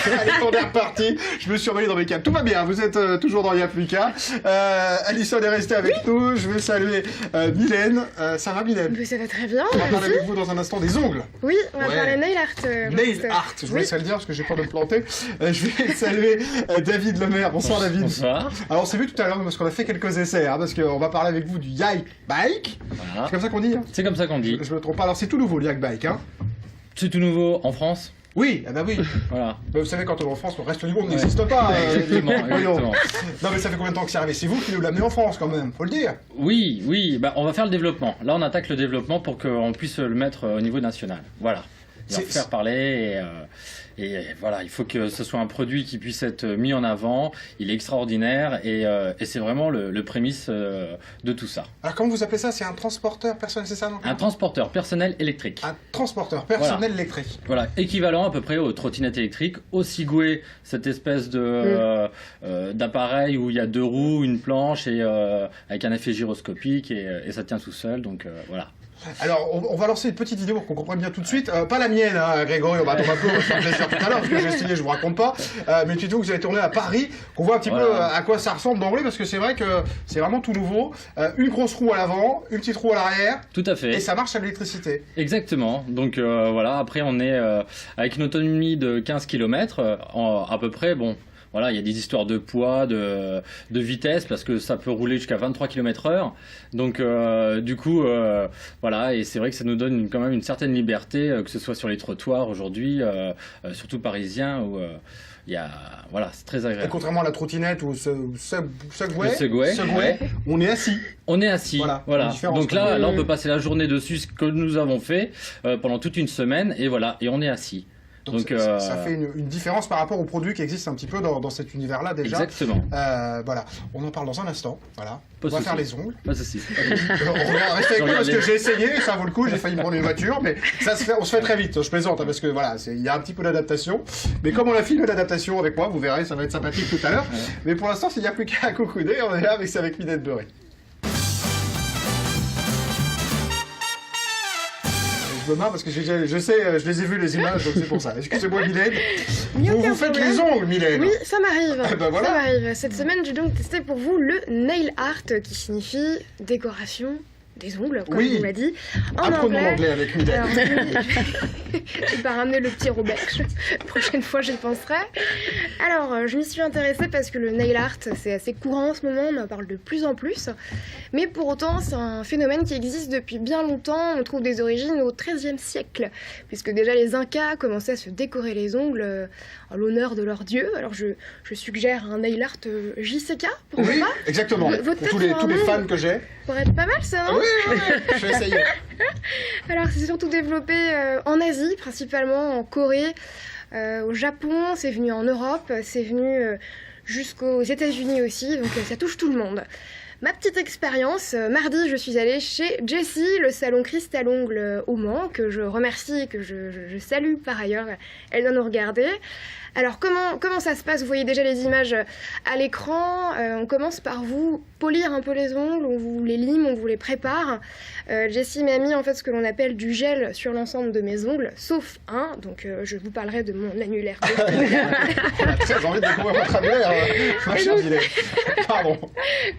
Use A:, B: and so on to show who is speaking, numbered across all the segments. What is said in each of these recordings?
A: Allez, on est reparti. Je me suis remis dans mes câbles. Tout va bien, vous êtes toujours dans Y'a plus qu'à. Alison est restée avec nous. Je vais saluer Mylène. Ça va, Mylène?
B: Ça va très bien.
A: On va parler avec vous dans un instant des ongles.
B: Oui, on va parler nail art.
A: Nail art, je voulais ça le dire parce que j'ai peur de me planter. Je vais saluer David Lemaire. Bonsoir, David.
C: Bonsoir.
A: Alors, on s'est vu tout à l'heure parce qu'on a fait quelques essais, parce qu'on va parler avec vous du Yak Bike.
C: Voilà.
A: C'est comme ça qu'on dit,
C: C'est comme ça qu'on dit.
A: Je me trompe pas. Alors, c'est tout nouveau, le Yak Bike,
C: C'est tout nouveau en France.
A: Oui, oui.
C: Voilà.
A: Mais vous savez, quand on est en France, le reste du monde n'existe pas.
C: Exactement.
A: Non, mais ça fait combien de temps que c'est arrivé? C'est vous qui nous l'amenez en France, quand même, faut le dire.
C: Oui, on va faire le développement. Là, on attaque le développement pour qu'on puisse le mettre au niveau national. Voilà. Et en faire parler et voilà, il faut que ce soit un produit qui puisse être mis en avant. Il est extraordinaire et c'est vraiment le prémisse de tout ça.
A: Alors comment vous appelez ça? C'est un transporteur personnel, c'est ça, non?
C: Un transporteur personnel électrique.
A: Un transporteur personnel électrique.
C: Voilà, équivalent à peu près aux trottinettes électriques, au Segway, cette espèce de d'appareil où il y a 2 roues, une planche et avec un effet gyroscopique et ça tient tout seul. Donc voilà.
A: Alors, on va lancer une petite vidéo pour qu'on comprenne bien tout de suite. Pas la mienne, Grégory, on va attendre un peu, on va faire plaisir tout à l'heure, parce que j'ai essayé, je vous raconte pas. Mais une vidéo que vous avez tournée à Paris, qu'on voit un petit peu à quoi ça ressemble d'emblée, parce que c'est vrai que c'est vraiment tout nouveau. Une grosse roue à l'avant, une petite roue à l'arrière.
C: Tout à fait.
A: Et ça marche à l'électricité.
C: Exactement. Donc voilà, après on est avec une autonomie de 15 km à peu près, bon. Voilà, il y a des histoires de poids, de vitesse, parce que ça peut rouler jusqu'à 23 km/h. Donc, du coup, voilà, et c'est vrai que ça nous donne quand même une certaine liberté, que ce soit sur les trottoirs aujourd'hui, surtout parisiens, où voilà, c'est très agréable.
A: Et contrairement à la trottinette ou Segway,
C: ouais.
A: on est assis.
C: On est assis, voilà. Donc là, on peut passer la journée dessus, ce que nous avons fait pendant toute une semaine, et voilà, et on est assis.
A: Donc ça fait une différence par rapport aux produits qui existent un petit peu dans cet univers-là déjà.
C: Exactement.
A: Voilà, on en parle dans un instant. Voilà.
C: On
A: va faire les ongles.
C: Pas de souci.
A: Restez avec moi parce que j'ai essayé, ça vaut le coup, j'ai failli me prendre une voiture, mais ça on se fait très vite, je plaisante, parce que voilà, il y a un petit peu d'adaptation. Mais comme on a filmé l'adaptation avec moi, vous verrez, ça va être sympathique tout à l'heure. Ouais. Mais pour l'instant, s'il n'y a plus qu'à coucouder, on est là avec Mylène Beurré. Je me marre parce que je sais, je les ai vus les images, donc c'est pour ça. Excusez-moi, Mylène. Vous faites les ongles, Mylène.
B: Oui, ça m'arrive.
A: Voilà.
B: Ça m'arrive. Cette semaine, j'ai donc testé pour vous le nail art, qui signifie décoration des ongles, comme on l'a dit.
A: Apprenons l'anglais avec Mylène.
B: Je vais pas ramener le petit Robert. Prochaine fois, j'y penserai. Alors, je m'y suis intéressée parce que le nail art, c'est assez courant en ce moment, on en parle de plus en plus. Mais pour autant, c'est un phénomène qui existe depuis bien longtemps. On trouve des origines au XIIIe siècle, puisque déjà les Incas commençaient à se décorer les ongles en l'honneur de leur dieu. Alors, je suggère un nail art JCK, pourquoi pas.
A: Exactement. Pour tous les fans que j'ai.
B: Ça pourrait être pas mal, ça, non?
A: Oui, je vais essayer.
B: Alors, c'est surtout développé en Asie, principalement en Corée, au Japon, c'est venu en Europe, c'est venu jusqu'aux États-Unis aussi, donc ça touche tout le monde. Ma petite expérience, mardi, je suis allée chez Jessie, le salon Cristal Ongles au Mans, que je remercie et que je salue par ailleurs, elle vient nous regarder. Alors comment ça se passe? Vous voyez déjà les images à l'écran. On commence par vous polir un peu les ongles, on vous les lime, on vous les prépare. Jessie m'a mis en fait ce que l'on appelle du gel sur l'ensemble de mes ongles, sauf un, donc je vous parlerai de mon annulaire.
A: On a très envie de découvrir votre annulaire, ma chère Mylène. Pardon.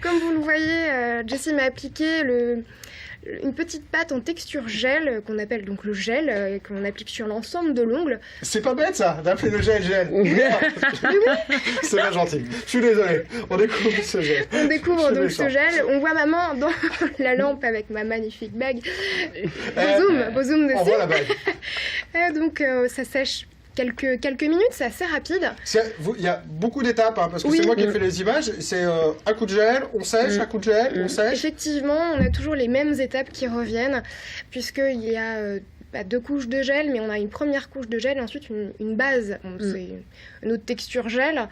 B: Comme vous le voyez, Jessie m'a appliqué une petite pâte en texture gel, qu'on appelle donc le gel, qu'on applique sur l'ensemble de l'ongle.
A: C'est pas bête ça, d'appeler le gel. Oui. C'est bien gentil. Je suis désolé. On découvre ce gel.
B: On découvre donc ce gel. On voit ma main dans la lampe avec ma magnifique bague. Beau zoom dessus.
A: On voit la bague.
B: Donc ça sèche quelques minutes, c'est assez rapide.
A: Il y a beaucoup d'étapes, parce que c'est moi qui ai fait les images. C'est un coup de gel, on sèche, un coup de gel, on sèche.
B: Effectivement, on a toujours les mêmes étapes qui reviennent, puisqu'il y a 2 couches de gel, mais on a une première couche de gel et ensuite une base. C'est une autre texture gel.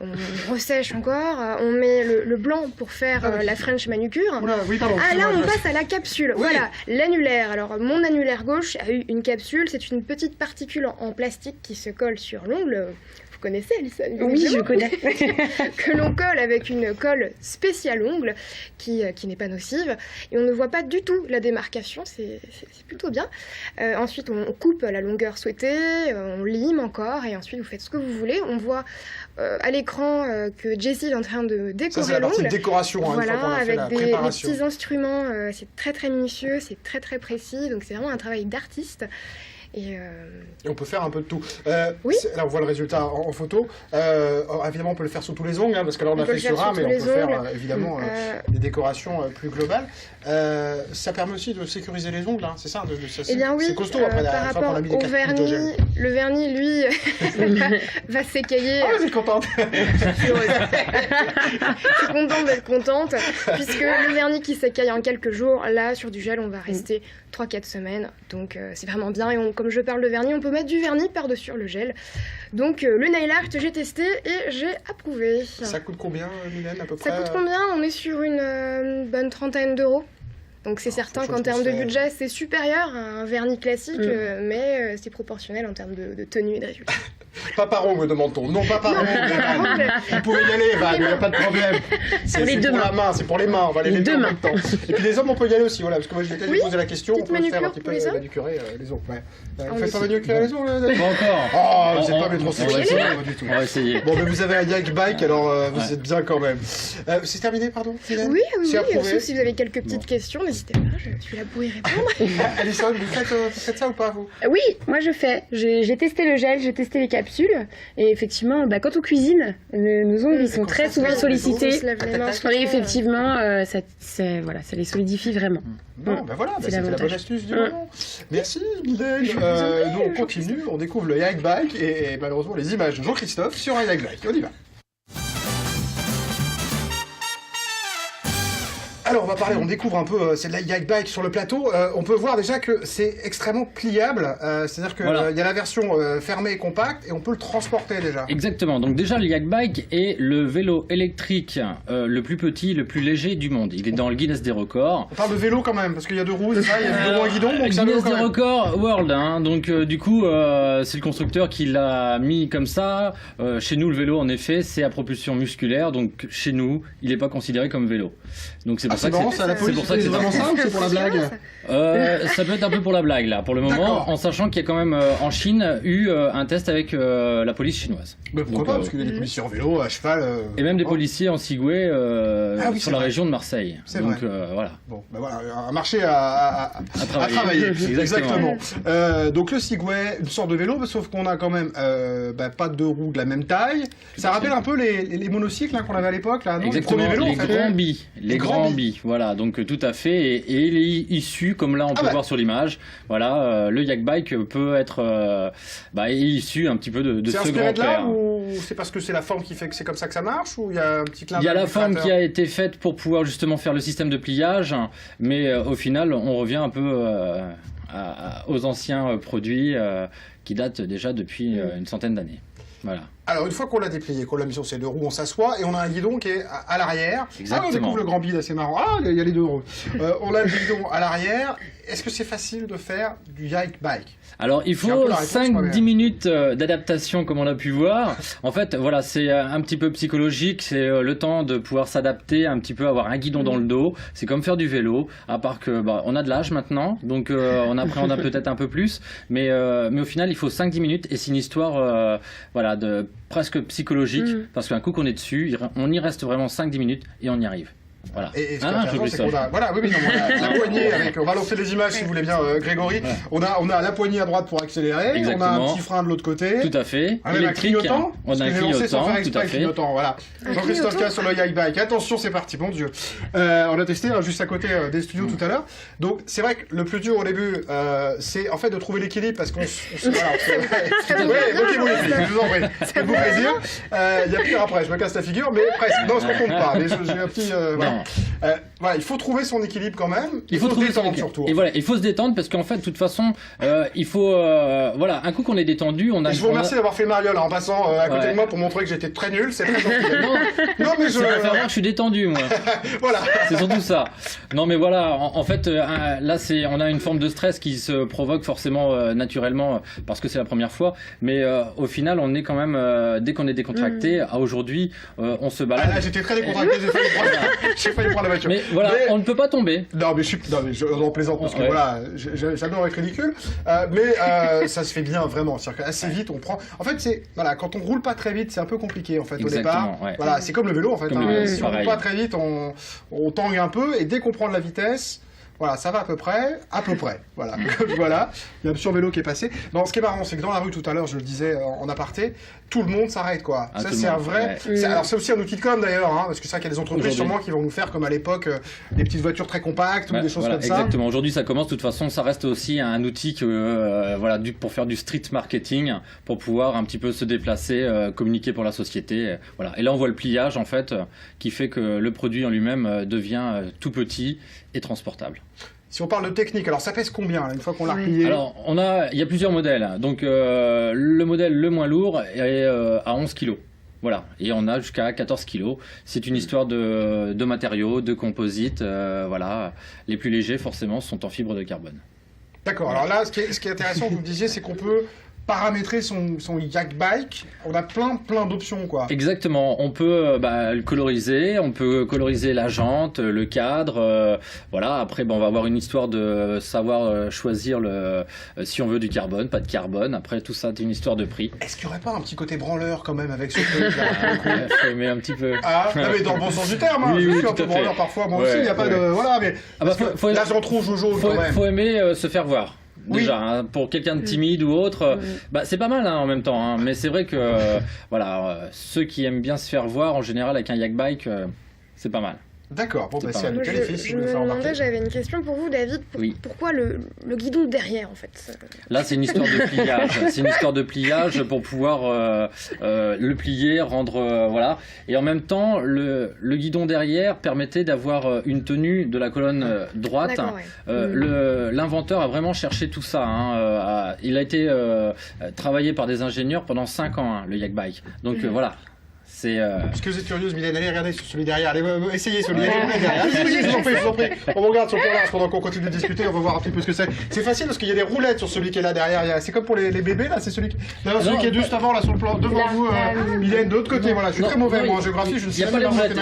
B: On ressèche encore. On met le blanc pour faire la French manucure. Là, on passe à la capsule. Oui. Voilà, l'annulaire. Alors, mon annulaire gauche a eu une capsule. C'est une petite particule en plastique qui se colle sur l'ongle. connaissez, Alison?
D: Oui, je connais.
B: Que l'on colle avec une colle spéciale ongle qui n'est pas nocive. Et on ne voit pas du tout la démarcation, c'est plutôt bien. Ensuite, on coupe la longueur souhaitée, on lime encore, et ensuite vous faites ce que vous voulez. On voit à l'écran que Jessie est en train de décorer
A: Ça, c'est la partie
B: l'ongle.
A: décoration, hein,
B: Voilà,
A: une fois qu'on a fait
B: avec
A: la
B: des
A: préparation.
B: petits instruments, c'est très minutieux, c'est très précis, donc c'est vraiment un travail d'artiste. Et
A: Et on peut faire un peu de tout.
B: Oui.
A: Là, on voit le résultat en photo. Évidemment, on peut le faire sous tous les ongles, hein, parce que là, on a
B: On peut
A: fait
B: le faire
A: sur un,
B: sous
A: mais
B: tous
A: on
B: les
A: peut faire
B: ongles.
A: évidemment des décorations plus globales. Ça permet aussi de sécuriser les ongles, hein, c'est ça
B: Eh bien oui,
A: C'est costaud après la
B: par
A: fois qu'on
B: rapport
A: a mis des
B: au
A: cartouches de
B: vernis,
A: gel.
B: le vernis, lui, va s'écailler.
A: Ah, vous êtes contente.
B: Je suis contente d'être contente, puisque le vernis qui s'écaille en quelques jours, là, sur du gel, on va rester 3-4 semaines. Donc c'est vraiment bien. Et comme je parle de vernis, on peut mettre du vernis par-dessus le gel. Donc le nail art, j'ai testé et j'ai approuvé.
A: Ça coûte combien, Mylène, à peu près
B: Ça coûte combien? On est sur une bonne trentaine d'euros. Donc c'est certain
A: franchement,
B: qu'en
A: je
B: termes
A: pense
B: de
A: que-
B: budget, c'est supérieur à un vernis classique, mais c'est proportionnel en termes de tenue et de résultats.
A: Pas par ongle, demande-t-on. Non, pas par ongle.
B: par ongle.
A: Vous pouvez y aller, Evan, il n'y a pas de problème. C'est
D: les
A: c'est
D: deux
A: pour
D: mains.
A: la main, c'est pour les mains, on va les
D: Les
A: mettre
D: deux
A: en
D: mains.
A: même temps. Et puis les hommes, on peut y aller aussi, voilà, parce que moi j'ai
B: Oui,
A: posé la question, on
B: petite
A: peut se faire un
B: manucure
A: petit
B: pour
A: peu
B: les hommes.
A: manucurer les ongles. Ouais. Vous
B: On
A: faites pas
B: essaie.
A: manucurer les ongles, Daniel?
C: Pas encore.
A: Oh, vous
C: On-
A: n'êtes pas
C: on-
A: métrosexuel,
C: on va essayer.
A: pas du tout.
C: On va essayer.
A: Bon, mais vous avez un yak bike, alors vous
C: Ouais.
A: êtes bien quand même. C'est terminé, pardon, Mylène?
B: Oui,
A: C'est approuvé.
B: sauf si vous avez quelques petites
C: Bon.
B: questions, n'hésitez pas, je suis là pour y répondre.
A: Alison, vous faites ça ou pas, vous?
D: Oui, moi je fais. J'ai testé le gel, j'ai testé les capsules. Et effectivement, quand on cuisine, nos ongles ils sont
A: comme
D: très
A: ça,
D: souvent
A: c'est-
B: On
D: sollicités.
B: se lève les mains
D: Et
B: souvent,
D: effectivement, ça les solidifie vraiment.
A: Bon, ben voilà,
D: C'est
A: c'était la
D: l'avantage.
A: bonne astuce du moment. Merci, Mylène. Nous, on continue, on découvre le yak bike et malheureusement les images de Jean-Christophe sur un yak bike. On y va. Alors on va parler, on découvre un peu, c'est de la yak bike sur le plateau. On peut voir déjà que c'est extrêmement pliable, c'est-à-dire qu'il
C: Voilà.
A: y a la version fermée et compacte et on peut le transporter déjà.
C: Exactement. Donc déjà, le yak bike est le vélo électrique le plus petit, le plus léger du monde. Il est dans le Guinness des records.
A: On parle de vélo quand même, parce qu'il y a deux roues, c'est ça, il y a deux roues à guidon, donc c'est un vélo
C: Guinness
A: quand
C: des
A: même.
C: records World, hein. Donc du coup, c'est le constructeur qui l'a mis comme ça. Chez nous, le vélo, en effet, c'est à propulsion musculaire. Donc chez nous, il n'est pas considéré comme vélo. Donc c'est
A: Ah,
C: pour ça
A: c'est
C: que
A: marrant,
C: c'est
A: ça, la police,
C: pour ça que
A: c'est
C: c'est
A: vraiment ça ou c'est pour la blague?
C: Ça peut être un peu pour la blague là, pour le moment,
A: D'accord.
C: en sachant qu'il y a quand même en Chine eu un test avec la police chinoise.
A: Mais pourquoi
C: Donc,
A: pas, parce qu'il y a des policiers en vélo, à cheval...
C: Et même des
A: oh.
C: policiers en Segway
A: Ah oui, c'est
C: sur la
A: vrai.
C: région de Marseille.
A: C'est
C: Donc
A: vrai.
C: voilà.
A: Bon, ben voilà, un marché à travailler.
C: Exactement.
A: Donc le Segway, une sorte de vélo, sauf qu'on a quand même pas deux roues de la même taille. Ça
C: à
A: rappelle
C: fait.
A: un peu les monocycles hein, qu'on avait à l'époque, là, non?
C: Exactement,
A: Les premiers vélos,
C: les
A: en fait.
C: grands billes,
A: Les grands billes.
C: voilà, donc tout à fait, et il est issu, comme là on peut
A: bah.
C: voir sur l'image, voilà, le yak bike peut être est issu un petit peu de
A: C'est
C: ce
A: inspiré de là
C: grand-père.
A: ou c'est parce que c'est la forme qui fait que c'est comme ça que ça marche ou il y a un petit clin
C: Il y a
A: d'œil
C: la
A: du
C: forme
A: créateur
C: qui a été faite pour pouvoir justement faire le système de pliage, mais au final on revient un peu aux anciens produits qui datent déjà depuis une centaine d'années. Voilà.
A: Alors, une fois qu'on l'a déplié, qu'on l'a mis sur ces deux roues, on s'assoit et on a un guidon qui est à l'arrière.
C: Exactement.
A: Ah, on découvre le grand bide, c'est marrant. Ah, il y a les deux roues. On a le guidon à l'arrière. Est-ce que c'est facile de faire du yak bike?
C: Alors il
A: J'ai un peu
C: faut
A: la réponse, moi, mais-
C: 5-10 minutes d'adaptation comme on a pu voir. En fait voilà, c'est un petit peu psychologique, c'est le temps de pouvoir s'adapter, un petit peu avoir un guidon dans le dos. C'est comme faire du vélo, à part que on a de l'âge maintenant, donc on appréhende peut-être un peu plus, mais au final il faut 5-10 minutes et c'est une histoire voilà, de presque psychologique, parce qu'un coup qu'on est dessus, on y reste vraiment 5-10 minutes et on y arrive. Voilà.
A: Et ce qui est
C: Ah,
A: intéressant, c'est
C: Jean-Christophe.
A: qu'on a, voilà, oui, non, on a la poignée avec, on va lancer les images si vous voulez bien, Grégory.
C: Ouais.
A: On a la poignée à droite pour accélérer, on a un
C: Exactement.
A: petit frein de l'autre côté.
C: Tout à fait.
A: Ah, même un
C: Électrique,
A: clignotant,
C: on
A: parce
C: a
A: que
C: un
A: j'ai lancé sans
C: clignotant,
A: faire
C: tout
A: exprès
C: à
A: le
C: fait.
A: clignotant, voilà.
B: Un
A: Jean-Christophe
B: clignotant.
A: K sur le yak bike. Attention, c'est parti, mon Dieu. On a testé juste à côté des studios tout à l'heure. Donc, c'est vrai que le plus dur au début, c'est en fait de trouver l'équilibre parce qu'on se. Voilà, ouais, moquez-vous les filles, je vous en prie. Faites-vous plaisir. Il y a pire après, je me casse la figure, mais presque. Non, je ne compte pas. Mais j'ai un petit. Voilà.
C: Non.
A: Voilà, il faut trouver son équilibre quand même.
C: Il faut
A: se
C: trouver
A: détendre surtout.
C: Et voilà, il faut se détendre parce qu'en fait, de toute façon, il faut voilà, un coup qu'on est détendu, on a.
A: Et je vous remercie d'avoir fait Mariole en passant à côté de moi pour montrer que j'étais très nul. C'est très gentil. Non, mais je.
C: C'est pour faire voir que je suis détendu, moi.
A: Voilà.
C: C'est surtout ça. Non, mais voilà, en fait, là, on a une forme de stress qui se provoque forcément naturellement parce que c'est la première fois. Mais au final, on est quand même, dès qu'on est décontracté, à aujourd'hui, on se balade.
A: Ah là, j'étais très décontracté. J'ai failli prendre la voiture.
C: Mais voilà, on ne peut pas tomber.
A: Non, mais j'en plaisante parce que voilà, j'adore être ridicule. Mais ça se fait bien vraiment. C'est-à-dire qu'assez vite, on prend. En fait, c'est voilà, quand on roule pas très vite, c'est un peu compliqué en fait au départ.
C: Ouais.
A: Voilà, c'est comme le vélo en fait. Si on roule
C: pareil.
A: pas très vite, on tangue un peu et dès qu'on prend de la vitesse. Voilà, ça va à peu près. Voilà, voilà. Il y a un sur vélo qui est passé. Non, ce qui est marrant, c'est que dans la rue tout à l'heure, je le disais en aparté, tout le monde s'arrête quoi.
C: Ah,
A: ça
C: tout le
A: c'est un
C: monde,
A: vrai.
C: ouais.
A: Alors c'est aussi un outil de com d'ailleurs, hein, parce que c'est vrai qu'il y a des entreprises sûrement qui vont nous faire comme à l'époque des petites voitures très compactes ou des choses
C: voilà,
A: comme ça.
C: Exactement. Aujourd'hui, ça commence. De toute façon, ça reste aussi un outil que voilà, pour faire du street marketing, pour pouvoir un petit peu se déplacer, communiquer pour la société. Voilà. Et là, on voit le pliage en fait, qui fait que le produit en lui-même devient tout petit et transportable.
A: Si on parle de technique, alors ça pèse combien là, une fois qu'on l'a replié?
C: Alors, il y a plusieurs modèles. Donc, le modèle le moins lourd est à 11 kg. Voilà, et on a jusqu'à 14 kg. C'est une histoire de matériaux, de composites. Voilà, les plus légers forcément sont en fibre de carbone.
A: D'accord. Alors là, ce qui est intéressant, vous me disiez, c'est qu'on peut paramétrer son yak bike. On a plein d'options quoi.
C: Exactement. On peut le coloriser, on peut coloriser la jante, le cadre. Voilà. Après, on va avoir une histoire de savoir choisir si on veut du carbone, pas de carbone. Après, tout ça, c'est une histoire de prix.
A: Est-ce qu'il n'y aurait pas un petit côté branleur quand même avec ce truc là?
C: Faut aimer un petit peu.
A: Ah, non, mais dans le bon sens du terme. Hein.
C: Oui,
A: Je suis un
C: tout
A: peu
C: à fait.
A: branleur parfois. Moi aussi, il n'y a pas de voilà, mais là j'en trouve Jojo quand même.
C: Faut aimer se faire voir. Déjà, hein, pour quelqu'un de timide ou autre, c'est pas mal en même temps. Hein, mais c'est vrai que ceux qui aiment bien se faire voir, en général, avec un yak bike, c'est pas mal.
A: D'accord, bon, c'est à
B: Moi,
A: nickel les filles, si
B: je
A: vous
B: me
A: voulez faire
B: demandais,
A: remarquer.
B: j'avais une question pour vous, David. Pourquoi le guidon derrière, en fait?
C: Là, c'est une histoire de pliage. C'est une histoire de pliage pour pouvoir le plier, rendre voilà. Et en même temps, le guidon derrière permettait d'avoir une tenue de la colonne droite.
B: D'accord, ouais.
C: L'inventeur a vraiment cherché tout ça. Hein. Il a été travaillé par des ingénieurs pendant 5 ans, hein, le yak bike. Donc voilà.
A: Est-ce que vous êtes curieuse, Mylène? Allez regarder sur celui derrière. Allez, essayez celui derrière. Allez, je vous en prie. On regarde sur le plan pendant qu'on continue de discuter. On va voir un petit peu ce que c'est. C'est facile parce qu'il y a des roulettes sur celui qui est là derrière. C'est comme pour les bébés là. C'est celui qui est juste avant là sur le plan devant vous, Mylène, de l'autre côté. Voilà, je suis très mauvais en géographie. Je ne sais pas les roulettes.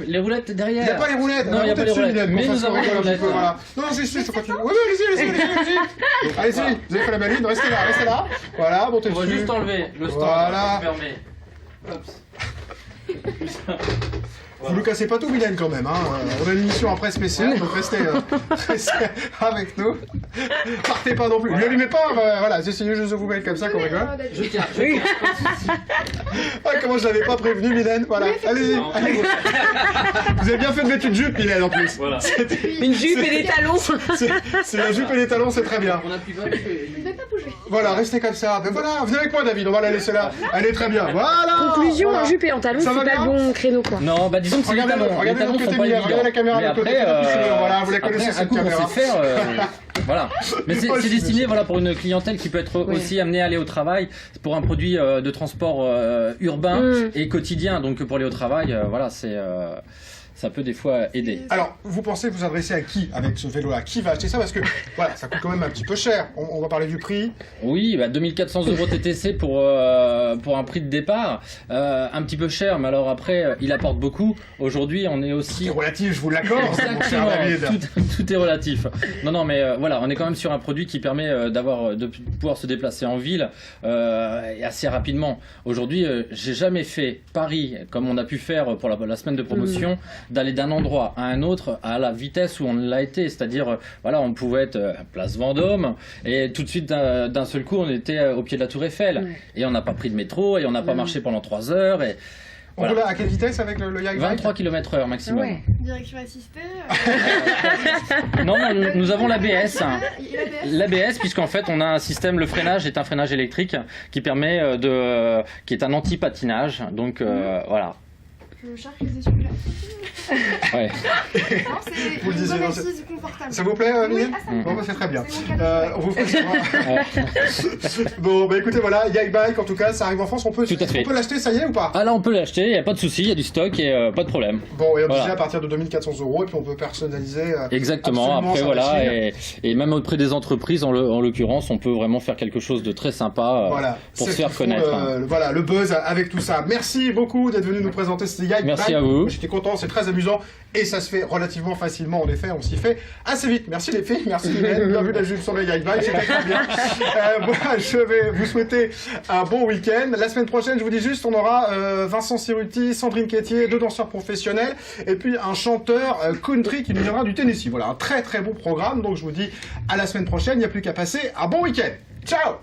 C: Les roulettes derrière.
A: Il n'y a pas les roulettes.
C: Non, il n'y a pas les roulettes. Mais nous avons les roulettes.
A: Non, je continue. Oui, allez-y. Allez-y. Vous avez fait la maline. Restez là. Voilà, montez dessus.
C: On va juste enlever le stand.
A: Voilà.
C: Hop.
A: Vous ne cassez pas tout, Mylène, quand même. Hein. On a une émission après spéciale, donc restez avec nous. Partez pas non plus. Ne l'allumez pas, voilà, essayez juste de vous mettre comme ça qu'on rigole.
C: Je tiens.
A: Ah, comment je l'avais pas prévenu, Mylène. Voilà, allez-y. Vous avez bien fait de mettre une jupe, Mylène, en plus.
C: Voilà.
D: Une jupe et des talons.
A: C'est la jupe et les talons, c'est très bien.
C: On appuie pas.
B: Je ne vais pas bouger.
A: Voilà, restez comme ça. Ben voilà, venez avec moi, David, on va la laisser là. Elle est très bien. Voilà.
D: Conclusion,
A: voilà.
D: en jupe et en talons,
A: Ça
D: c'est
A: va
D: pas
A: bien
D: le bon créneau quoi.
C: Non, disons que c'est les talons. Les
A: Regardez
C: talons
A: de l'autre
C: sont
A: côté,
C: pas
A: Mylène,
C: évidents.
A: regardez la caméra
C: Mais
A: de l'autre côté.
C: après,
A: Voilà, vous la connaissez
C: après, un
A: cette
C: coup qu'on
A: caméra.
C: sait faire, voilà. Mais c'est destiné pour une clientèle qui peut être aussi amenée à aller au travail, pour un produit de transport urbain et quotidien. Donc pour aller au travail, voilà, ça peut des fois aider.
A: Alors, vous pensez vous adresser à qui avec ce vélo-là? Qui va acheter ça? Parce que voilà, ça coûte quand même un petit peu cher. On va parler du prix.
C: Oui, 2400 € TTC pour un prix de départ, un petit peu cher, mais alors après, il apporte beaucoup. Aujourd'hui, on est aussi...
A: C'est relatif, je vous l'accorde, mon cher
C: Exactement,
A: David.
C: tout est relatif. Non, mais voilà, on est quand même sur un produit qui permet de pouvoir se déplacer en ville et assez rapidement. Aujourd'hui, j'ai jamais fait Paris, comme on a pu faire pour la semaine de promotion, d'aller d'un endroit à un autre à la vitesse où on l'a été. C'est-à-dire, voilà, on pouvait être à Place Vendôme et tout de suite, d'un seul coup, on était au pied de la Tour Eiffel. Ouais. Et on n'a pas pris de métro et on n'a pas marché pendant 3 heures. Et
A: on roule à quelle vitesse avec le yak bike?
C: 23 km/h maximum. Ouais.
B: Direction assistée.
C: Non, nous avons l'ABS. L'ABS, puisqu'en fait, on a un système, le freinage est un freinage électrique qui permet qui est un anti-patinage. Donc voilà.
B: Je cherche les essuie-glaces.
C: Ouais.
B: Non, c'est
A: Vous le
B: une
A: disiez,
B: bonne
A: non,
B: assise confortable.
A: Ça vous plaît,
B: Oui,
A: Mylène
B: ça me
A: Bon, bah, c'est très bien.
B: C'est mon cadeau.
A: On vous fait Bon, bah écoutez, voilà, Yike Bike, en tout cas, ça arrive en France. On peut,
C: Tout à fait.
A: on peut l'acheter, ça y est ou pas?
C: Ah là, on peut l'acheter, il n'y a pas de souci, il y a du stock et pas de problème.
A: Bon, et on
C: Voilà.
A: disait à partir de 2400 €, et puis on peut personnaliser.
C: Exactement,
A: absolument
C: après
A: sa
C: voilà,
A: machine.
C: et même auprès des entreprises, en l'occurrence, on peut vraiment faire quelque chose de très sympa
A: Voilà,
C: pour
A: celles
C: se faire
A: qui font
C: connaître. Hein.
A: Voilà, le buzz avec tout ça. Merci beaucoup d'être venu nous présenter ce Yike
C: Merci
A: Bike.
C: à vous.
A: J'étais content, c'est très amusant et ça se fait relativement facilement. En effet, on s'y fait assez vite. Merci les filles, merci Mylène. Bien vu la jupe sur le Yike Bike, c'était très bien. Moi, je vais vous souhaiter un bon week-end. La semaine prochaine, je vous dis juste, on aura Vincent Ciruti, Sandrine Quétier, 2 danseurs professionnels et puis un chanteur country qui nous viendra du Tennessee. Voilà, un très très beau programme. Donc je vous dis à la semaine prochaine. Il n'y a plus qu'à passer un bon week-end. Ciao!